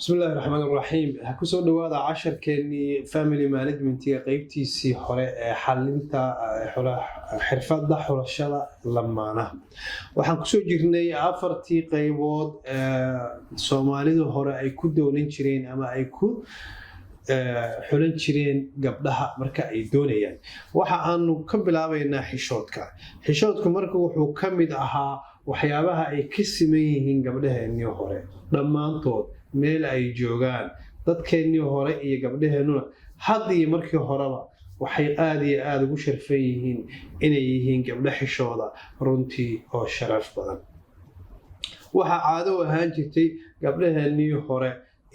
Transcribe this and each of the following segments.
بسم الله الرحمن الرحيم kusoo dhawaada casharkeenii family managementiga qaybtiisii hore ee xalinta xirfadda xulashada lamaanaha waxaan kusoo jirnay afartii qaybood Soomaalidu hore ay ku doonan jireen ama ay ku xulan jireen gabdhaha marka ay doonayaan waxa aanu ka bilaabaynaa xishoodku marka wuxuu ka mid ahaa waxyaabaha ay ka siman yihiin gabdhaheenii hore dhammaantood meel ay joogaan dadkeennii hore iyo gabdhaheennuna haddii markii horeba waxay aad iyo aad ugu sharfan yihiin inay yihiin gabdho xishooda runtii oo sharaf badan waxaa caado u ahaan jirtay gabdhaheennii hore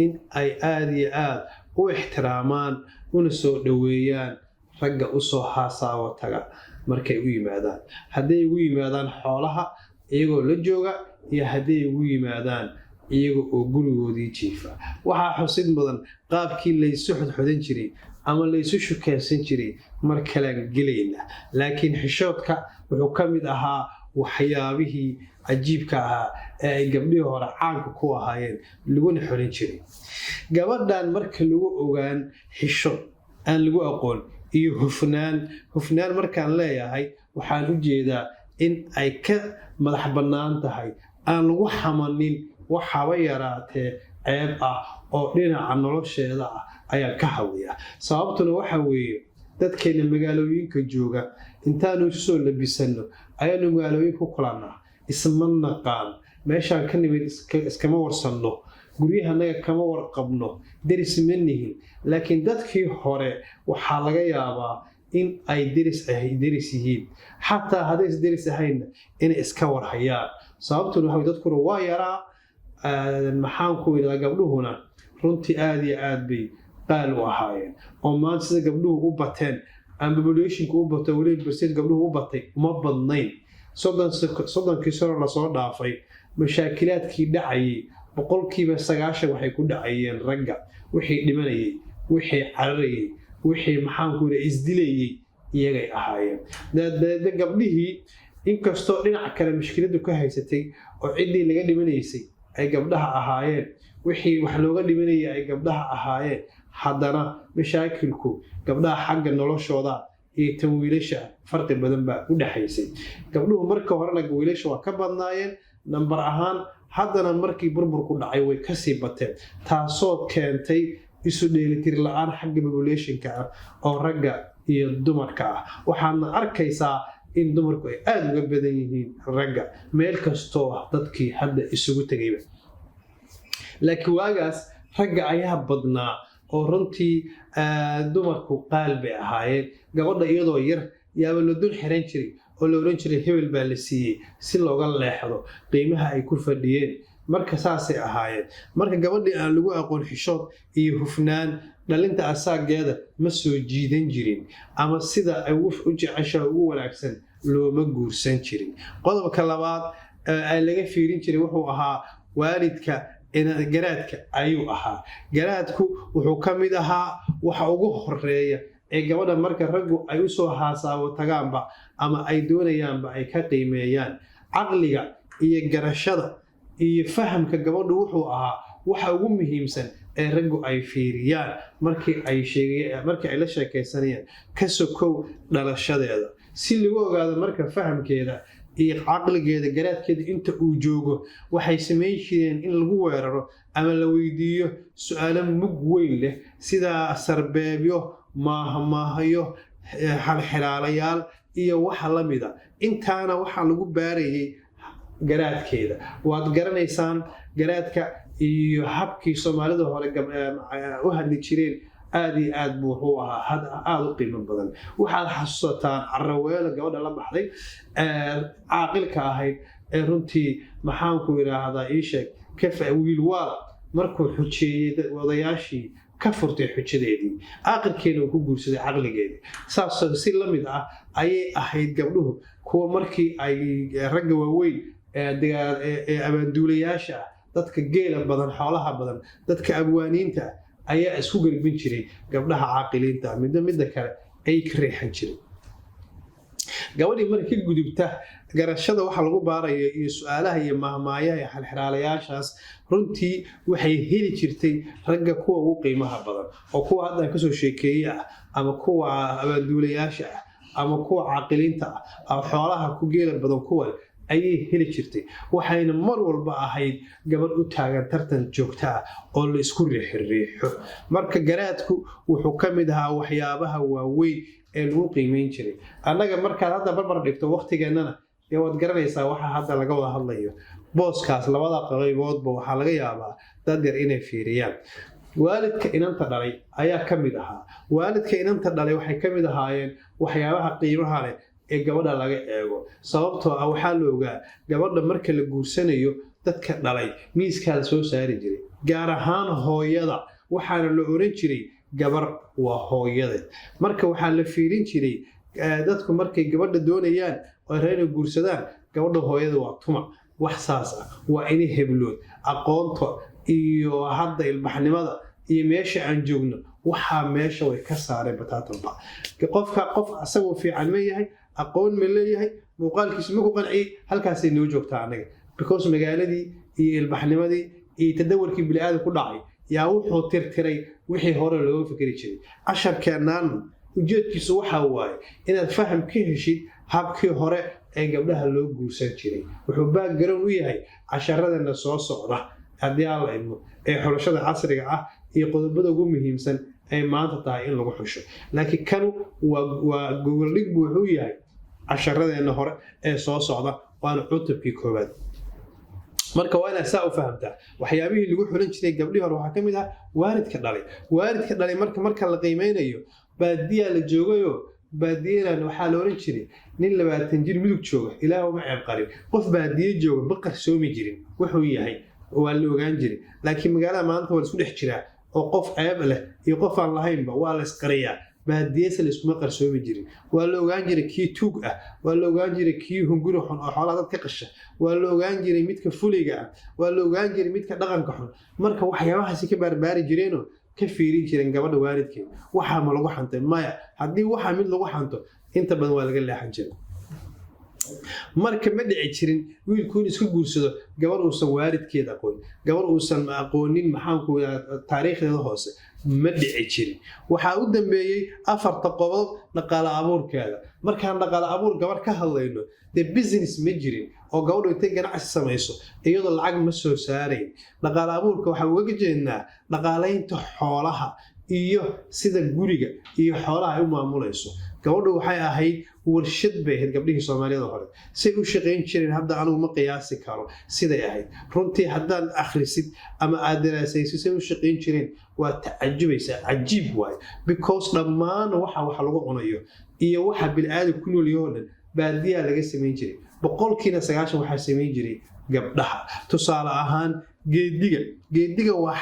in ay aad iyo aad u ixtiraamaan una soo dhoweeyaan ragga usoo haasaawo taga markay u yimaadaan hadday ugu yimaadaan xoolaha iyagoo la jooga iyo hadday ugu yimaadaan iyaga oo gurigoodii jiifa waxaa xusid mudan qaabkii laysu xodxodan jiray ama laysu shukeysan jiray mar kalaan gelayna laakiin xishoodka wuxuu ka mid ahaa waxyaabihii cajiibka ahaa ee ay gabdhihii hore caanka ku ahaayeen laguna xolan jiray gabadhan marka lagu ogaan xishood aan lagu aqoon iyo hufnaan markaan leeyahay waxaan u jeedaa in ay ka madax bannaan tahay aan lagu xamanin waxaba yaraatee ceeb ah oo dhinaca nolosheeda ah ayaan ka hadlayaa sababtuna waxa weeye dadkeena magaalooyinka jooga intaanu isu soo labisanno ayaanu magaalooyin ku kulannaa isma naqaan meeshaan ka nimid iskama warsanno guryahanaga kama warqabno deris ma nihin laakiin dadkii hore waxaa laga yaabaa in ay deris yihiin xataa hadday is deris ahaynna inay iska warhayaan sababtuna waxa dadkuna waa yaraa maxaan ku yidhahdaa gabdhuhuna runtii aad iyo aad bay qaal u ahaayeen oo maanta sida gabdhuhu u bateen ama populationka u bato weliba percent gabdhuhu u batay uma badnayn soddonkii sano lasoo dhaafay mashaakilaadkii dhacayay boqolkiiba 90 waxay ku dhacayeen ragga wixii dhimanayay wixii cararayay wixii maxaan ku yidhahdaa isdilayay iyagay ahaayeen gabdhihii inkastoo dhinaca kale mushkiladu ka haysatay oo ciddii laga dhimanaysay ay gabdhaha ahaayeen wixii wax looga dhimanayay ay gabdhaha ahaayeen haddana mashaakilku gabdhaha xagga noloshooda iyo tan wiilasha farqi badan baa u dhaxaysay gabdhuhu marka horena wiilasha waa ka badnaayeen nambar ahaan haddana markii burburku dhacay way kasii bateen taasoo keentay isu dheelitir la-aan xagga populationka ah oo ragga iyo dumarka ah waxaadna arkaysaa in dumarku ay aad uga badan yihiin ragga meel kastoo dadkii hadda isugu tegayba laakiin waagaas ragga ayaa badnaa oo runtii dumarku qaal bay ahaayeen gabadha iyadoo yar yaaba la dul xiran jiray oo la oran jiray hebel baa la siiyey si looga leexdo qiimaha ay ku fadhiyeen marka saasay ahaayeen marka gabadhii aan lagu aqoon xishood iyo hufnaan dhalinta asaageeda ma soo jiidan jirin ama sida ay u jeceshaa ugu wanaagsan looma guursan jirin qodobka labaad ay laga fiirin jiray wuxuu ahaa waalidka garaadka ayuu ahaa garaadku wuxuu ka mid ahaa waxa ugu horeeya ee gabadha marka raggu ay usoo haasaawo tagaanba ama ay doonayaanba ay ka qiimeeyaan caqliga iyo garashada iyo fahamka gabadhu wuxuu ahaa waxa ugu muhiimsan ee raggu ay fiiriyaan markii ay la sheekaysanayaan ka sokow dhalashadeeda si lagu ogaado marka fahamkeeda iyo caqligeeda garaadkeeda inta uu joogo waxay samayn jireen in lagu weeraro ama la weydiiyo su-aalo mug weyn leh sida sarbeebyo maahmaahayo xalxiraalayaal iyo waxa la mida intaana waxaa lagu baarayay garaadkeeda waad garanaysaan garaadka iyo habkii Soomaalida hore u hadli jireen aad iyo aad buu wuxuu ahaa aad u qiimo badan waxaad xasuusataan Caraweelo gabadha la baxday caaqilka ahayd ee runtii maxaan ku yiraahdaa ii sheeg ka wiilwaal markuu xujeeyay wadayaashii ka furtay xujadeedii aakhirkeena uu ku guursaday caqligeedii saas si la mid ah ayay ahayd gabdhuhu kuwa markii ay ragga waaweyn ee abaanduulayaasha dadka geela badan xoolaha badan dadka abwaaniinta ayaa isku garbin jiray gabdhaha caaqiliinta midda kale ay ka reexan jiray gabadhii markay ka gudubta garashada waxa lagu baarayo iyo su'aalaha iyo mahmaayaha iyo xalxiraalayaashaas runtii waxay heli jirtay ragga kuwa ugu qiimaha badan oo kuwa hadda ka soo sheekeeyay ah ama kuwa abaanduulayaasha ah ama kuwa caaqiliinta ah ama xoolaha ku geela badan kuwa ayay heli jirtay waxayna mar walba ahayd gabadh u taagan tartan joogto ah oo la isku riixo marka garaadku wuxuu ka mid ahaa waxyaabaha waaweyn ee lagu qiimeyn jiray annaga markaad hadda barbar dhigto waqtigeennana ee waad garanaysaa waxa hadda laga wada hadlayo booskaas labada qayboodba waxaa laga yaabaa dad yar inay fiiriyaan waalidka inanta dhalay ayaa ka mid ahaa waalidka inanta dhalay waxay ka mid ahaayeen waxyaabaha qiimaha leh ee gabadha laga eego sababtoo ah waxaa la ogaa gabadha marka la guursanayo dadka dhalay miiskaa la soo saari jiray gaar ahaan hooyada waxaana la oran jiray gabar waa hooyadeed marka waxaa la fiirin jiray dadku markay gabadha doonayaan oo reer guursadaan gabadha hooyada waa tuma wax saas ah waa inay heblood aqoonta iyo hadda ilbaxnimada iyo meesha aan joogno waxaa meesha way ka saareen bataatanba qof asagoo fiican ma yahay aqoon ma leeyahay muuqaalkiisu ma ku qanciyay halkaasay noo joogtaa anaga because magaaladii iyo ilbaxnimadii iyo tadawarkii bini'aadam ku dhacay yaa wuxuu tirtiray wixii hore looga fikri jiray casharkeennan ujeedkiisu waxaa waaye inaad faham ka heshid habkii hore ee gabdhaha loo guursan jiray wuxuu background u yahay casharadana soo socda haddii aan la idmo ee xulashada casriga ah iyo qodobada ugu muhiimsan ay maanta tahay in lagu xusho laakiin kanu waa gogoldhig buu wuxuu yahay casharadeenna hore ee soo socda waana cutubkii koowaad marka waa inaad saa u fahamtaa waxyaabihii lagu xulan jiray gabdhihii hore waxaa ka mid ah waalidka dhalay marka la qiimeynayo baadiyaa la joogayo baadiyadan waxaa la oran jiray nin 20 jir midug jooga ilaahu ma ceeb qarin qof baadiye jooga ma qarsoomi jirin wuxuu yahay waa la ogaan jiray laakiin magaalada maanta waa isku dhex jiraa oo qof ceeb leh iyo qof aan lahaynba waa la isqariyaa baadiyeysa la iskuma qarsoomi jirin waa la ogaan jiray kii tuug ah waa la ogaan jiray kii hunguri xun oo xoolaha dad ka qasha waa la ogaan jiray midka fuliga ah waa la ogaan jiray midka dhaqanka xun marka waxyaabahaasi ka baarbaari jireenoo ka fiirin jireen gabadha waalidkeed waxaa ma lagu xantay maya haddii waxaa mid lagu xanto inta badan waa laga leexan jiray marka ma dhici jirin wiilku in isku guursado gabar uusan waalidkeed aqoon gabar uusan aqoonin maxaanku taariikhdeeda hoose ma dhici jirin waxaa u dambeeyey 4 qodob dhaqaale abuurkeeda markaan dhaqaale abuur gabar ka hadlayno dee business ma jirin oo gabadhu intay ganacsi samayso iyadoo lacag ma soo saarayn dhaqaale abuurka waxaa uga jeednaa dhaqaalaynta xoolaha iyo sida guriga iyo xoolaha ay u maamulayso gabadhu waxay ahayd warshad bay ahayd gabdhihii Soomaaliyada hore say u shaqeyn jireen hadda anigu ma qiyaasi karo siday ahayd runtii haddaan akhrisid ama aad daraasaysid say u shaqeyn jireen waa tacajubaysaa cajiib waay because dhammaan waxa lagu cunayo iyo waxa bini'aadam ku nool yahay dhan baadiyaa laga sameyn jiray 90% waxaa sameyn jiray gabdhaha tusaale ahaan geediga waa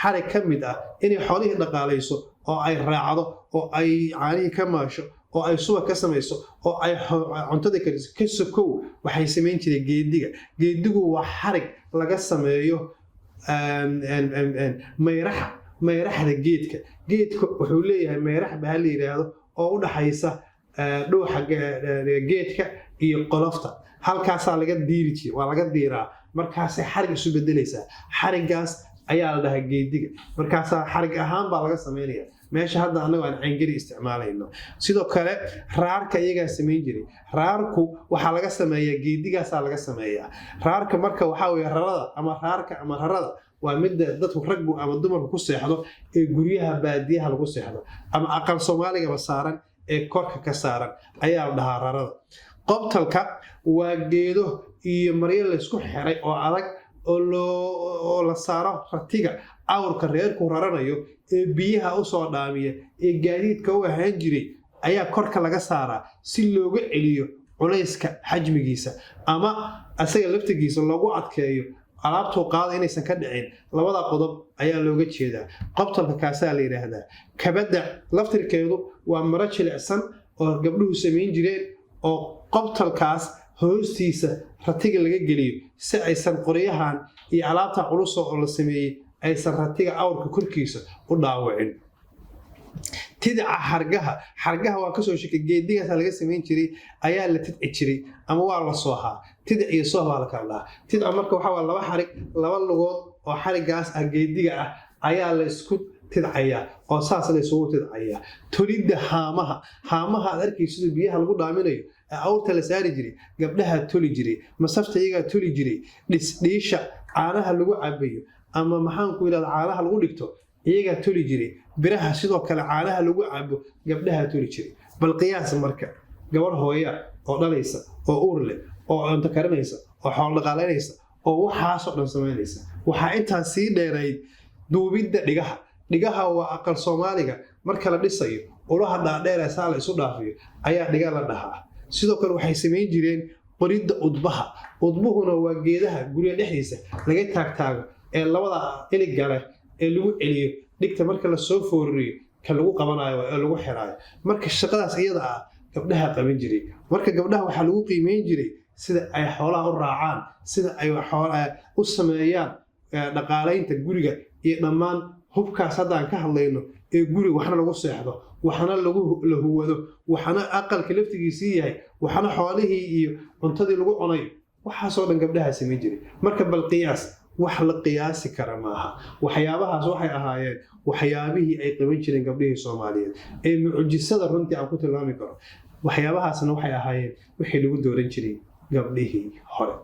xarig ka mid ah inay xoolihii dhaqaalayso oo ay raacdo oo ay caanihi ka maasho oo ay subag ka samayso oo ay cuntada kariso ka sokow waxay sameyn jireen geedigu waa xarig laga sameeyo mayraxda geedka wuxuu leeyahay mayrax baa la yiraahdo oo u dhaxaysa dhuuxa geedka iyo qolofta halkaasaa laga diiri jiray waa laga diiraa markaasay xarig isu bedelaysaa xarigaas ayaa la dhahaa geediga markaasaa xarig ahaan baa laga sameynaya meesha hadda anagu aan caangari isticmaalayno sidoo kale raarka iyagaa sameyn jiray raarku waxaa laga sameeyaa geedigaasaa laga sameeyaa raarka marka waxaa weeye rarada waa midda dadku raggu ama dumarku ku seexdo ee guryaha baadiyaha lagu seexdo ama aqal Soomaaligaba saaran ee korka ka saaran ayaa la dhahaa rarada qobtalka waa geedo iyo maryo la isku xiray oo adag oo la saaro ratiga awrka reerku raranayo ee biyaha u soo dhaamiya ee gaadiidka u ahaan jiray ayaa korka laga saaraa si looga celiyo culayska xajmigiisa ama asaga laftigiisa loogu adkeeyo alaabtu qaado inaysan ka dhicin labada qodob ayaa looga jeedaa qobtalka kaasaa la yiraahdaa kabada laftirkeedu waa maro jilicsan oo gabdhuhu sameyn jireen oo qobtalkaas hoostiisa ratiga laga geliyo si aysan qoryahan iyo alaabta culus oo la sameeyay aysan ratiga awrka korkiisa u dhaawacin tidca xargaha waa kasoo shakay geedigaas laga samayn jiray ayaa la tidci jiray ama waa la soohaa tidc iyo sooh baa la kala dhahaa tidca marka waxa waa laba xarig laba lugood oo xarigaas ah geediga ah ayaa la isku tidcaya oo saas la isugu tidcaya tolidda haamaha aad arkaysid biyaha lagu dhaaminayo awrta la saari jiray gabdhaha toli jiray masafta iyaga toli jiray dhiisha caanaha lagu cabayo ama maxaan ku yiraahdaa caanaha lagu dhigto iyaga toli jiray biraha sidoo kale caanaha lagu cabo gabdhaha toli jiray bal qiyaas marka gabar hooya oo dhalaysa oo uur leh oo cunto karinaysa oo xoolo dhaqaaleynaysa oo waxaas oo dhan sameynaysa waxa intaa sii dheerayd duubidda dhigaha waa aqal Soomaaliga marka la dhisayo ulaha dhaadheer ee saa la isu dhaafiyo ayaa dhiga la dhahaa sidoo kale waxay sameyn jireen qoridda udbuhuna waa geedaha guriga dhexdiisa laga taagtaago ee labada ilig gale ee lagu celiyo dhigta marka la soo foorriyo ka lagu qabanayo ee lagu xiraayo marka shaqadaas iyada ah gabdhaha qaban jiray marka gabdhaha waxa lagu qiimeyn jiray sida ay xoolaha u raacaan sida ay xoolaha u sameeyaan dhaqaaleynta guriga iyo dhammaan hubkaas haddaan ka hadlayno ee guriga waxna lagu seexdo waxna la huwado waxna aqalka laftigiisii yahay waxna xoolihii iyo cuntadii lagu cunayo waxaasoo dhan gabdhaha sameyn jiray marka bal qiyaas wax la qiyaasi kara maaha waxyaabahaas waxay ahaayeen waxyaabihii ay qaban jireen gabdhihii Soomaaliyeed ee mucjisada runtii aan ku tilmaami karo waxyaabahaasna waxay ahaayeen wixii lagu dooran jiray gabdhihii hore